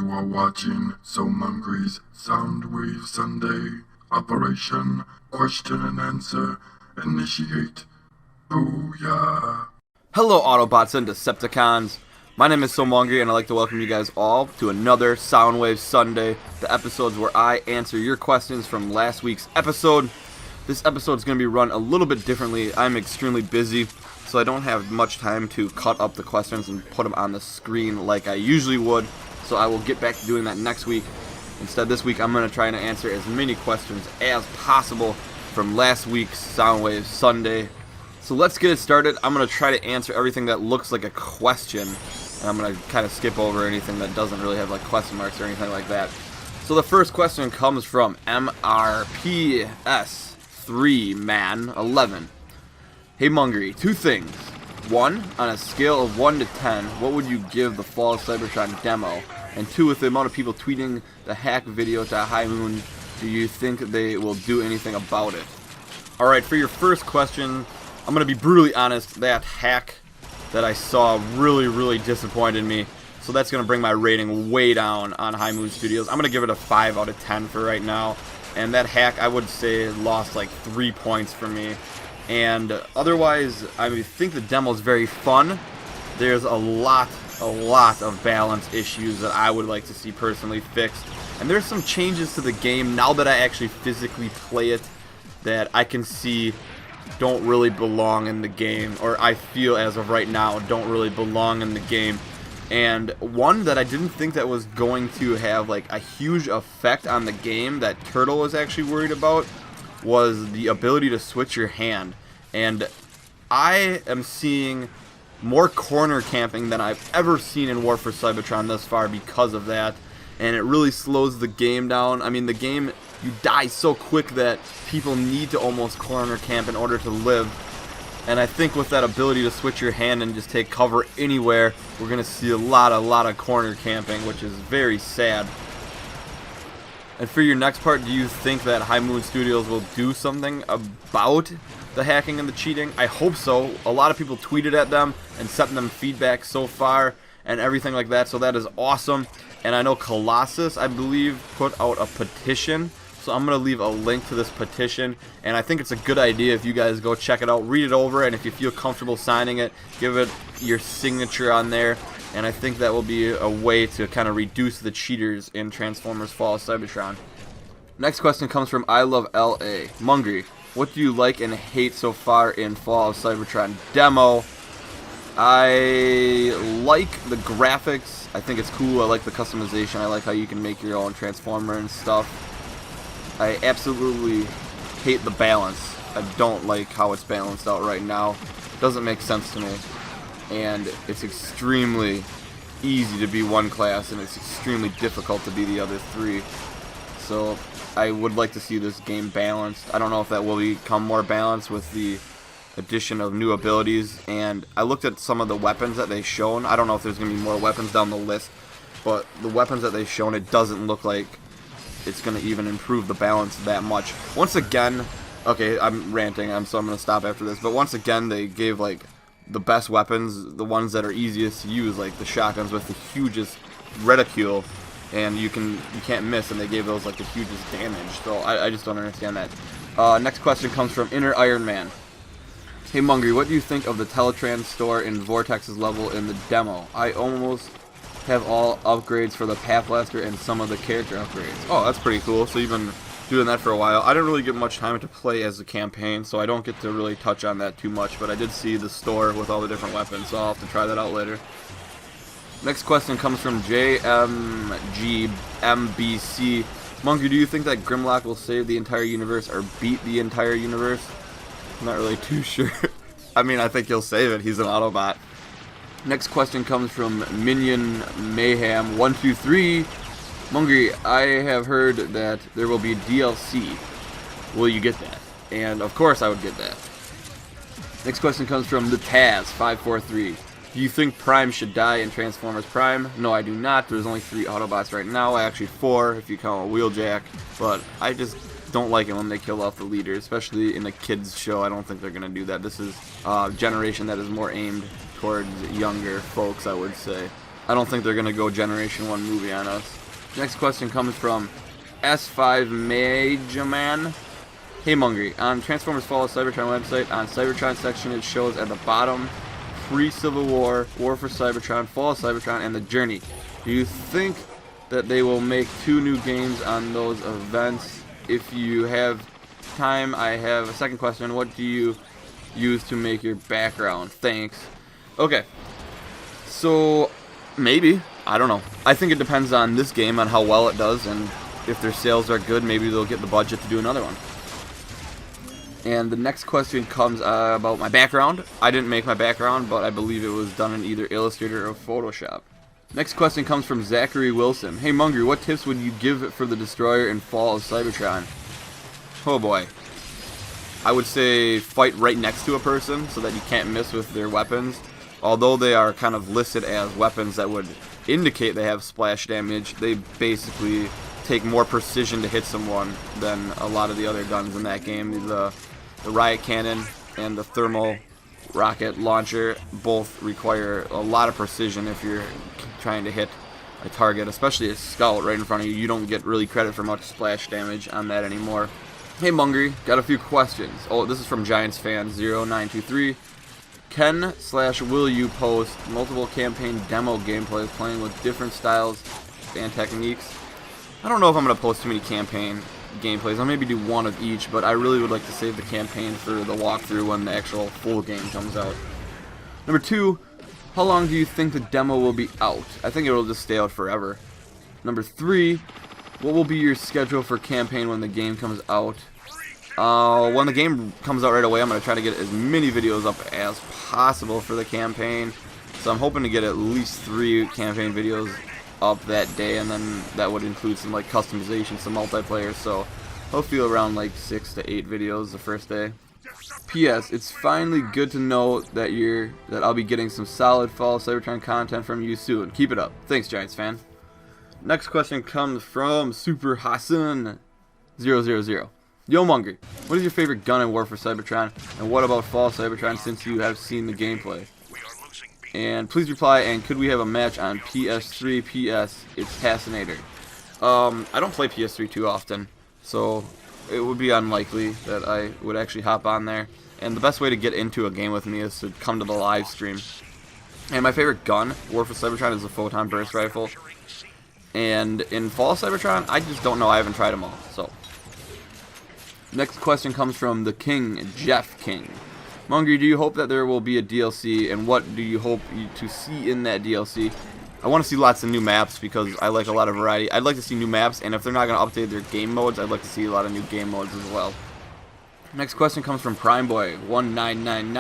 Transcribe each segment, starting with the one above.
You are watching Soundwave's Soundwave Sunday. Operation Question and Answer. Initiate. Booyah! Hello Autobots and Decepticons. My name is Soumongry and I'd like to welcome you guys all to another Soundwave Sunday, the episodes where I answer your questions from last week's episode. This episode is going to be run a little bit differently. I'm extremely busy, so I don't have much time to cut up the questions and put them on the screen like I usually would, so I will get back to doing that next week. Instead, this week I'm going to try and answer as many questions as possible from last week's Soundwave Sunday. So let's get it started. I'm going to try to answer everything that looks like a question, and I'm going to kind of skip over anything that doesn't really have like question marks or anything like that. So the first question comes from MRPS3Man11. Hey Mungry, two things. One, on a scale of 1 to 10, what would you give the Fall of Cybertron demo? And two, with the amount of people tweeting the hack video to High Moon, do you think they will do anything about it? Alright, for your first question, I'm going to be brutally honest, that hack that I saw really disappointed me. So that's going to bring my rating way down on High Moon Studios. I'm going to give it a 5 out of 10 for right now. And that hack, I would say, lost like 3 points for me. And otherwise, I think the demo is very fun. There's a lot of balance issues that I would like to see personally fixed. And there's some changes to the game now that I actually physically play it that I can see don't really belong in the game, or I feel as of right now don't really belong in the game. And one that I didn't think that was going to have like a huge effect on the game that Turtle was actually worried about was the ability to switch your hand. And I am seeing more corner camping than I've ever seen in War for Cybertron thus far because of that, and it really slows the game down. I mean, the game, you die so quick that people need to almost corner camp in order to live. And I think with that ability to switch your hand and just take cover anywhere, we're going to see a lot of corner camping, which is very sad. And for your next part, do you think that High Moon Studios will do something about the hacking and the cheating? I hope so. A lot of people tweeted at them and sent them feedback so far and everything like that, so that is awesome. And I know Colossus, I believe, put out a petition, so I'm going to leave a link to this petition, and I think it's a good idea if you guys go check it out, read it over, and if you feel comfortable signing it, give it your signature on there. And I think that will be a way to kind of reduce the cheaters in Transformers Fall of Cybertron. Next question comes from I Love LA. Mungry, what do you like and hate so far in Fall of Cybertron demo? I like the graphics. I think it's cool. I like the customization. I like how you can make your own Transformer and stuff. I absolutely hate the balance. I don't like how it's balanced out right now. It doesn't make sense to me. And it's extremely easy to be one class, and it's extremely difficult to be the other three. So I would like to see this game balanced. I don't know if that will become more balanced with the addition of new abilities. And I looked at some of the weapons that they've shown. I don't know if there's going to be more weapons down the list, but the weapons that they've shown, it doesn't look like it's going to even improve the balance that much. Once again, okay, I'm ranting, so I'm going to stop after this, but once again they gave like the best weapons, the ones that are easiest to use, like the shotguns with the hugest reticule, and you can't miss, and they gave those like the hugest damage. So I just don't understand that. Next question comes from Inner Iron Man. Hey Mungry, what do you think of the Teletrans store in Vortex's level in the demo? I almost have all upgrades for the Path Blaster and some of the character upgrades. Oh, that's pretty cool. So you've been doing that for a while. I didn't really get much time to play as a campaign, so I don't get to really touch on that too much, but I did see the store with all the different weapons, so I'll have to try that out later. Next question comes from JMGMBC. Monkey, do you think that Grimlock will save the entire universe or beat the entire universe? I'm not really too sure. I mean, I think he'll save it. He's an Autobot. Next question comes from Minion Mayhem 123. Mungry, I have heard that there will be DLC. Will you get that? And of course I would get that. Next question comes from the Taz 543. Do you think Prime should die in Transformers Prime? No, I do not. There's only 3 Autobots right now. Actually 4 if you count Wheeljack. But I just don't like it when they kill off the leader, especially in a kids show. I don't think they're going to do that. This is a generation that is more aimed towards younger folks, I would say. I don't think they're going to go Generation 1 movie on us. Next question comes from S5 Major Man. Hey Mungry, on Transformers Fall of Cybertron website, on Cybertron section it shows at the bottom pre-Civil War, War for Cybertron, Fall of Cybertron, and The Journey. Do you think that they will make 2 new games on those events? If you have time, I have a second question. What do you use to make your background? Thanks. Okay, so maybe. I don't know. I think it depends on this game, on how well it does, and if their sales are good, maybe they'll get the budget to do another one. And the next question comes about my background. I didn't make my background, but I believe it was done in either Illustrator or Photoshop. Next question comes from Zachary Wilson. Hey Mungry, what tips would you give for the Destroyer in Fall of Cybertron? Oh boy. I would say fight right next to a person so that you can't miss with their weapons. Although they are kind of listed as weapons that would indicate they have splash damage, they basically take more precision to hit someone than a lot of the other guns in that game. The riot cannon and the thermal rocket launcher both require a lot of precision if you're trying to hit a target, especially a scout right in front of you. You don't get really credit for much splash damage on that anymore. Hey Mungry, got a few questions. Oh, this is from Giants fan 0923. Can/will you post multiple campaign demo gameplays playing with different styles and techniques? I don't know if I'm going to post too many campaign gameplays. I'll maybe do one of each, but I really would like to save the campaign for the walkthrough when the actual full game comes out. Number 2, how long do you think the demo will be out? I think it will just stay out forever. Number 3, what will be your schedule for campaign when the game comes out? When the game comes out right away, I'm going to try to get as many videos up as possible for the campaign. So I'm hoping to get at least 3 campaign videos up that day, and then that would include some like customization, some multiplayer. So hopefully around like 6 to 8 videos the first day. P.S. It's finally good to know that I'll be getting some solid Fall of Cybertron content from you soon. Keep it up. Thanks, Giants fan. Next question comes from Super Hassan 000. Yo Mungry, what is your favorite gun in War for Cybertron, and what about Fall of Cybertron since you have seen the gameplay? And please reply, and could we have a match on PS3? PS, it's Fascinator. I don't play PS3 too often, so it would be unlikely that I would actually hop on there. And the best way to get into a game with me is to come to the live stream. And my favorite gun, War for Cybertron, is the Photon Burst Rifle. And in Fall of Cybertron, I just don't know. I haven't tried them all, so. Next question comes from the King, Jeff King. Mungry, do you hope that there will be a DLC, and what do you hope to see in that DLC? I want to see lots of new maps because I like a lot of variety. I'd like to see new maps, and if they're not going to update their game modes, I'd like to see a lot of new game modes as well. Next question comes from PrimeBoy1999.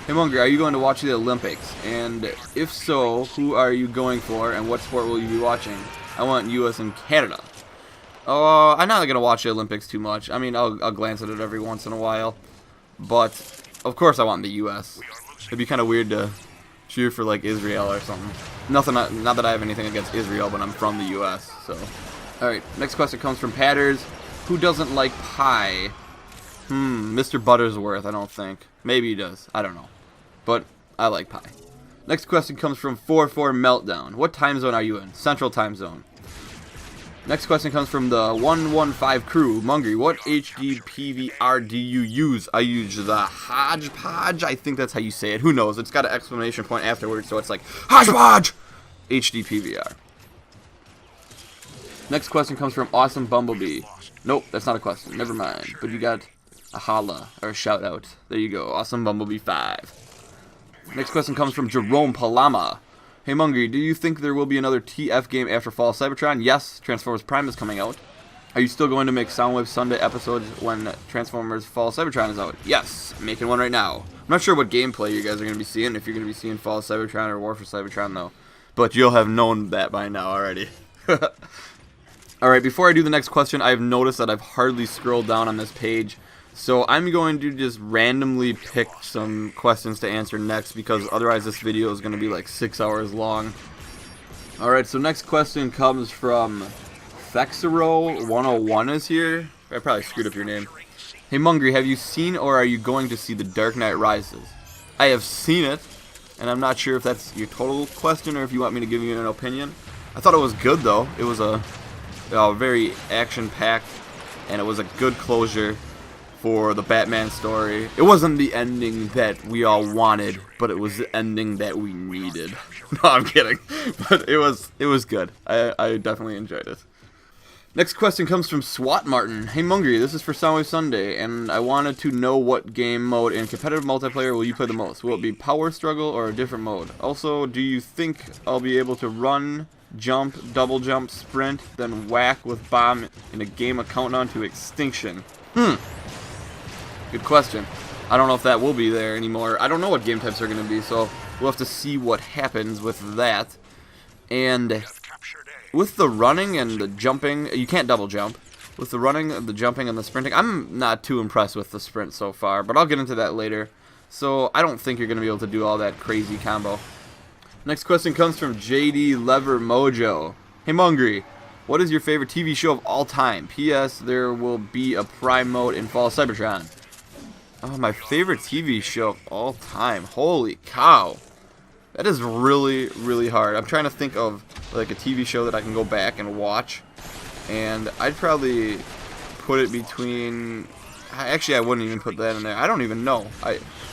Hey Mungry, are you going to watch the Olympics? And if so, who are you going for, and what sport will you be watching? I want US and Canada. I'm not going to watch the Olympics too much. I mean, I'll glance at it every once in a while. But, of course I want the US. It'd be kind of weird to cheer for, like, Israel or something. Not that I have anything against Israel, but I'm from the US, so. Alright, next question comes from Patters. Who doesn't like pie? Mr. Buttersworth, I don't think. Maybe he does. I don't know. But I like pie. Next question comes from 44 Meltdown. What time zone are you in? Central Time Zone. Next question comes from the 115 Crew. Mungry, what HD PVR do you use? I use the Hodgepodge. I think that's how you say it. Who knows? It's got an exclamation point afterwards, so it's like, Hodgepodge! HD PVR. Next question comes from Awesome Bumblebee. Nope, that's not a question. Never mind. But you got a holla, or a shout out. There you go. Awesome Bumblebee 5. Next question comes from Jerome Palama. Hey Mungry, do you think there will be another TF game after Fall of Cybertron? Yes, Transformers Prime is coming out. Are you still going to make Soundwave Sunday episodes when Transformers Fall of Cybertron is out? Yes, I'm making one right now. I'm not sure what gameplay you guys are going to be seeing, if you're going to be seeing Fall of Cybertron or War for Cybertron though. But you'll have known that by now already. Alright, before I do the next question, I've noticed that I've hardly scrolled down on this page. So I'm going to just randomly pick some questions to answer next, because otherwise this video is going to be like 6 hours long. Alright, so next question comes from Fexero101 is here. I probably screwed up your name. Hey Mungry, have you seen or are you going to see The Dark Knight Rises? I have seen it, and I'm not sure if that's your total question or if you want me to give you an opinion. I thought it was good though. It was a very action-packed, and it was a good closure for the Batman story. It wasn't the ending that we all wanted, but it was the ending that we needed. No, I'm kidding. But it was good. I definitely enjoyed it. Next question comes from SWAT Martin. Hey Mungry, this is for Soundwave Sunday, and I wanted to know what game mode in competitive multiplayer will you play the most? Will it be Power Struggle or a different mode? Also, do you think I'll be able to run, jump, double jump, sprint, then whack with bomb in a game of Countdown to Extinction? Good question. I don't know if that will be there anymore. I don't know what game types are going to be, so we'll have to see what happens with that. And with the running and the jumping, you can't double jump. With the running, the jumping, and the sprinting, I'm not too impressed with the sprint so far, but I'll get into that later. So I don't think you're going to be able to do all that crazy combo. Next question comes from JD Lever Mojo. Hey Mungry, what is your favorite TV show of all time? P.S. There will be a Prime mode in Fall of Cybertron. Oh, my favorite TV show of all time. Holy cow. That is really, really hard. I'm trying to think of like a TV show that I can go back and watch. And I'd probably put it between... Actually, I wouldn't even put that in there. I don't even know.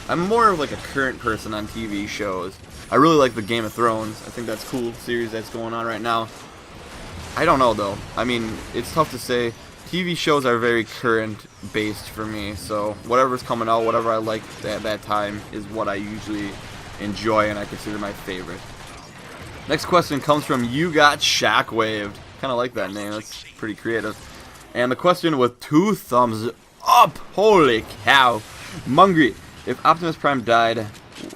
I'm more of like a current person on TV shows. I really like the Game of Thrones. I think that's a cool series that's going on right now. I don't know, though. I mean, it's tough to say. TV shows are very current-based for me, so whatever's coming out, whatever I like at that time is what I usually enjoy and I consider my favorite. Next question comes from You Got Shockwaved. Kind of like that name. That's pretty creative. And the question with 2 thumbs up. Holy cow. Mungry, if Optimus Prime died,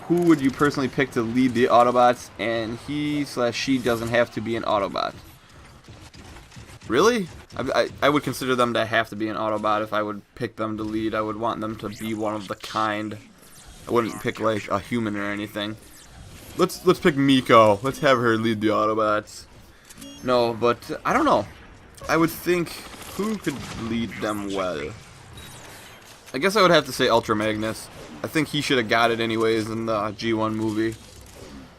who would you personally pick to lead the Autobots? And he/she doesn't have to be an Autobot. Really? I would consider them to have to be an Autobot if I would pick them to lead. I would want them to be one of the kind. I wouldn't pick like a human or anything. Let's pick Miko. Let's have her lead the Autobots. No, but I don't know. I would think who could lead them well. I guess I would have to say Ultra Magnus. I think he should have got it anyways in the G1 movie.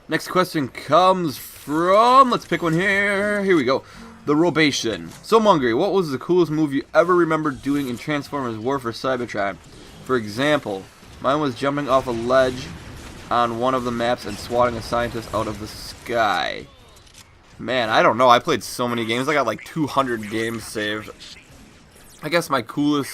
Next question comes from, let's pick one here. Here we go. The Robation. So Mungry, what was the coolest move you ever remembered doing in Transformers War for Cybertron? For example, mine was jumping off a ledge on one of the maps and swatting a scientist out of the sky. Man, I don't know. I played so many games. I got like 200 games saved. I guess my coolest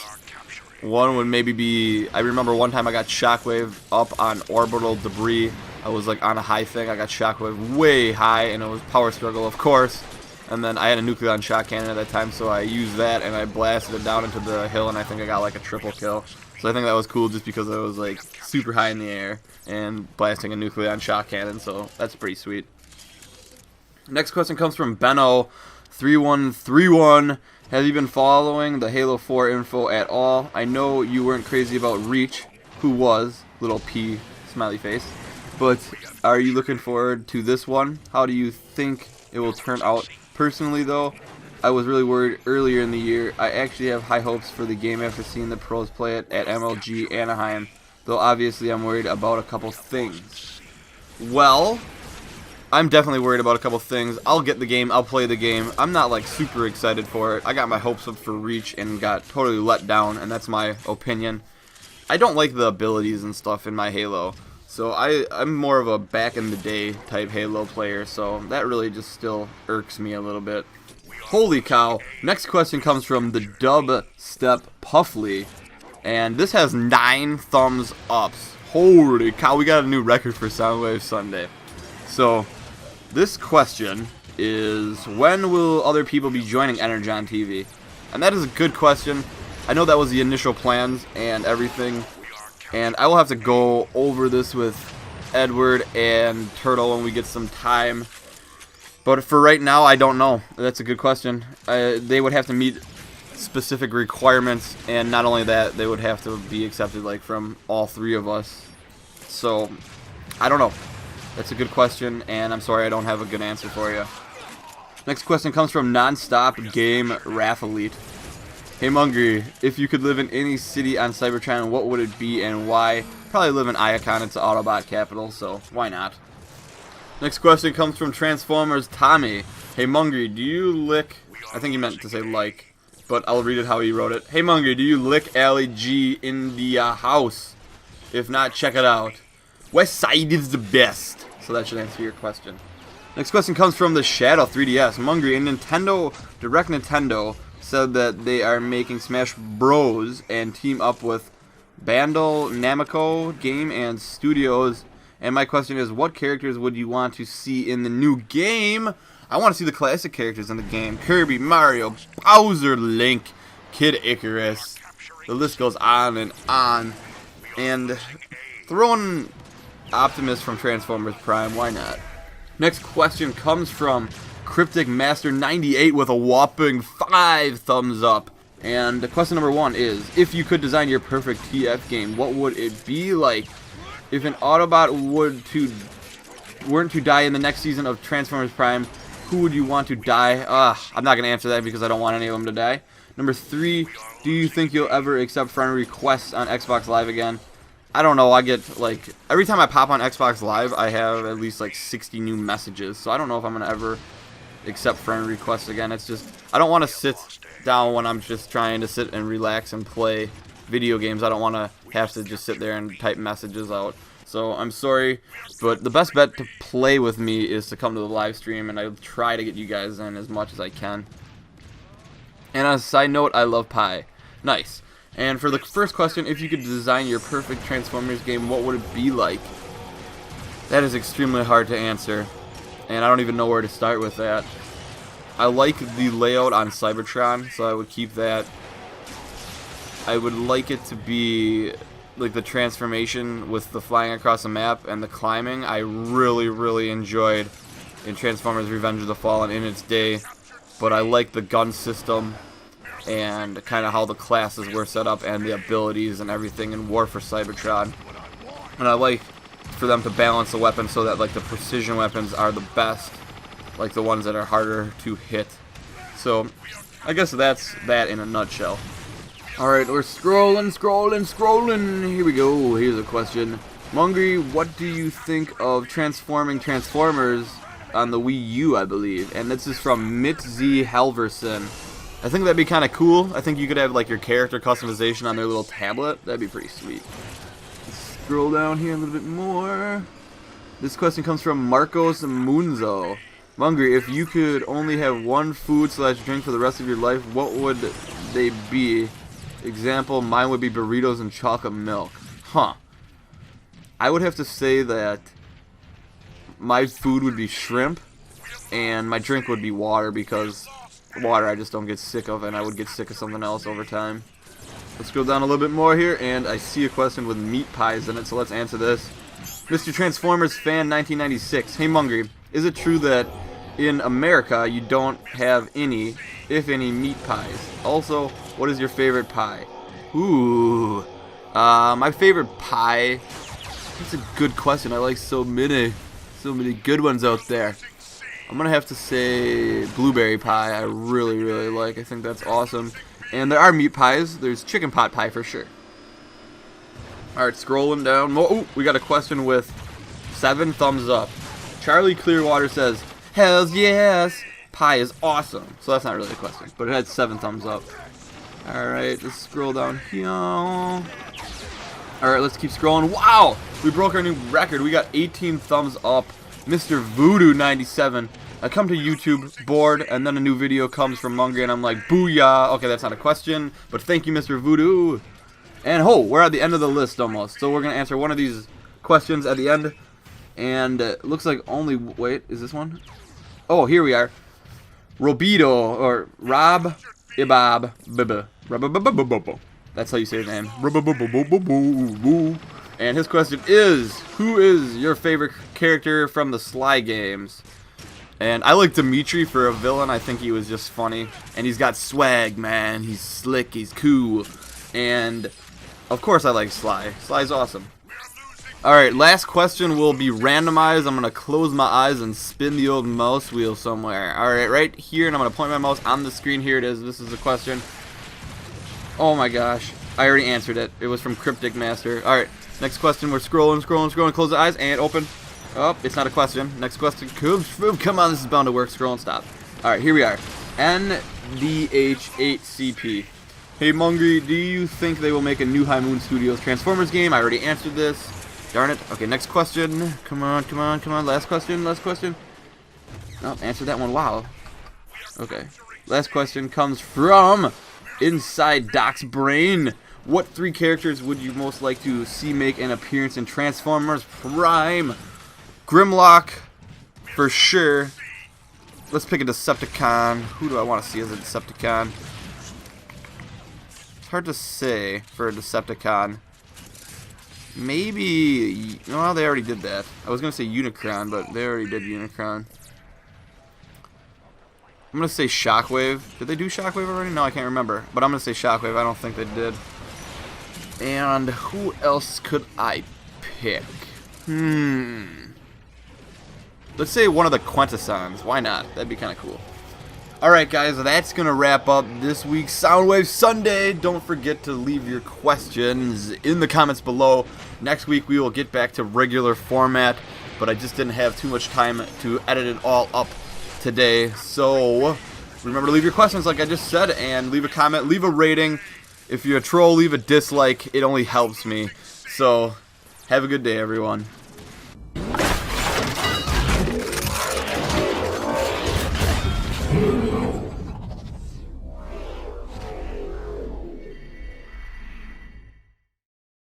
one would maybe be, I remember one time I got Shockwave up on orbital debris. I was like on a high thing. I got Shockwave way high, and it was Power Struggle, of course. And then I had a nucleon shock cannon at that time, so I used that and I blasted it down into the hill, and I think I got like a triple kill. So I think that was cool just because I was like super high in the air and blasting a nucleon shock cannon, so that's pretty sweet. Next question comes from Benno3131. Have you been following the Halo 4 info at all? I know you weren't crazy about Reach, who was, little P, smiley face, but are you looking forward to this one? How do you think it will turn out? Personally though, I was really worried earlier in the year. I actually have high hopes for the game after seeing the pros play it at MLG Anaheim, though obviously I'm worried about a couple things. Well, I'm definitely worried about a couple things. I'll get the game, I'll play the game. I'm not like super excited for it. I got my hopes up for Reach and got totally let down, and that's my opinion. I don't like the abilities and stuff in my Halo. So I'm more of a back in the day type Halo player, so that really just still irks me a little bit. Holy cow. Next question comes from the Dubstep Puffly, and this has 9 thumbs ups. Holy cow, we got a new record for Soundwave Sunday. So this question is, when will other people be joining Energon TV? And that is a good question. I know that was the initial plans and everything. And I will have to go over this with Edward and Turtle when we get some time. But for right now, I don't know. That's a good question. They would have to meet specific requirements, and not only that, they would have to be accepted like from all 3 of us. So, I don't know. That's a good question, and I'm sorry I don't have a good answer for you. Next question comes from Nonstop Game Rathlete. Hey Mungry, if you could live in any city on Cybertron, what would it be and why? Probably live in Iacon. It's Autobot capital, so why not? Next question comes from Transformers Tommy. Hey Mungry, do you lick... I think he meant to say like, but I'll read it how he wrote it. Hey Mungry, do you lick Allie G in the house? If not, check it out. West Side is the best. So that should answer your question. Next question comes from the Shadow 3DS. Mungry, and Direct Nintendo said that they are making Smash Bros. And team up with Bandai Namco Game and Studios. And my question is, what characters would you want to see in the new game? I want to see the classic characters in the game. Kirby, Mario, Bowser, Link, Kid Icarus. The list goes on and on. And throwing Optimus from Transformers Prime, why not? Next question comes from Cryptic Master 98 with a whopping 5 thumbs up. And question number 1 is, if you could design your perfect TF game, what would it be like? If an Autobot weren't to die in the next season of Transformers Prime, who would you want to die? I'm not going to answer that because I don't want any of them to die. Number 3, do you think you'll ever accept friend requests on Xbox Live again? I don't know, I get, like, every time I pop on Xbox Live, I have at least, like, 60 new messages, so I don't know if I'm going to ever accept friend requests again. It's just, I don't want to sit down when I'm just trying to sit and relax and play video games. I don't want to have to just sit there and type messages out. So I'm sorry, but the best bet to play with me is to come to the live stream, and I'll try to get you guys in as much as I can. And on a side note, I love pie. Nice. And for the first question, if you could design your perfect Transformers game, what would it be like? That is extremely hard to answer, and I don't even know where to start with that. I like the layout on Cybertron, so I would keep that. I would like it to be like the transformation with the flying across the map and the climbing. I really enjoyed in Transformers Revenge of the Fallen in its day, but I like the gun system and kind of how the classes were set up and the abilities and everything in War for Cybertron. And I like for them to balance the weapons so that like the precision weapons are the best, like the ones that are harder to hit. So I guess that's that in a nutshell. Alright, we're scrolling. Here we go. Here's a question. Mungry, what do you think of transforming Transformers on the Wii U, I believe? And this is from Mitzi Halverson. I think that'd be kind of cool. I think you could have like your character customization on their little tablet. That'd be pretty sweet. Let's scroll down here a little bit more. This question comes from Marcos Munzo. Mungry, if you could only have one food/drink for the rest of your life, what would they be? Example, mine would be burritos and chocolate milk. Huh. I would have to say that my food would be shrimp, and my drink would be water, because water I just don't get sick of, and I would get sick of something else over time. Let's go down a little bit more here, and I see a question with meat pies in it, so let's answer this. Mr. Transformers Fan 1996. Hey Mungry, is it true that in America you don't have any, if any, meat pies? Also, what is your favorite pie? Ooh, my favorite pie. That's a good question. I like so many good ones out there. I'm gonna have to say blueberry pie. I really like. I think that's awesome. And there are meat pies. There's chicken pot pie for sure. All right, scrolling down. Oh, we got a question with 7 thumbs up. Charlie Clearwater says, "Hells yes, pie is awesome." So that's not really a question, but it had 7 thumbs up. Alright, let's scroll down here. Alright, let's keep scrolling. Wow! We broke our new record. We got 18 thumbs up. Mr. Voodoo97. I come to YouTube, bored, and then a new video comes from Mungry, and I'm like, booyah! Okay, that's not a question, but thank you, Mr. Voodoo. And we're at the end of the list almost. So we're going to answer one of these questions at the end. And it looks like only... Wait, is this one? Oh, here we are. Robido, or Rob Ibab Biba. That's how you say his name. And his question is, who is your favorite character from the Sly games? And I like Dimitri for a villain. I think he was just funny. And he's got swag, man. He's slick. He's cool. And, of course, I like Sly. Sly's awesome. Alright, last question will be randomized. I'm going to close my eyes and spin the old mouse wheel somewhere. Alright, right here, and I'm going to point my mouse on the screen. Here it is. This is the question. Oh my gosh. I already answered it. It was from Cryptic Master. Alright, next question. We're scrolling. Close the eyes and open. Oh, it's not a question. Next question. Come on, this is bound to work. Scroll and stop. Alright, here we are. NDH8CP. Hey, Mungry, do you think they will make a new High Moon Studios Transformers game? I already answered this. Darn it. Okay, next question. Come on. Last question. Oh, answered that one. Wow. Okay. Last question comes from Inside Doc's Brain. What 3 characters would you most like to see make an appearance in Transformers Prime? Grimlock, for sure. Let's pick a Decepticon. Who do I want to see as a Decepticon? It's hard to say for a Decepticon. Maybe... Well, they already did that. I was going to say Unicron, but they already did Unicron. I'm going to say Shockwave. Did they do Shockwave already? No, I can't remember. But I'm going to say Shockwave. I don't think they did. And who else could I pick? Let's say one of the Quintessons. Why not? That'd be kind of cool. Alright, guys. That's going to wrap up this week's Soundwave Sunday. Don't forget to leave your questions in the comments below. Next week, we will get back to regular format. But I just didn't have too much time to edit it all up today. So remember to leave your questions like I just said, and leave a comment, leave a rating. If you're a troll, leave a dislike. It only helps me. So have a good day, everyone.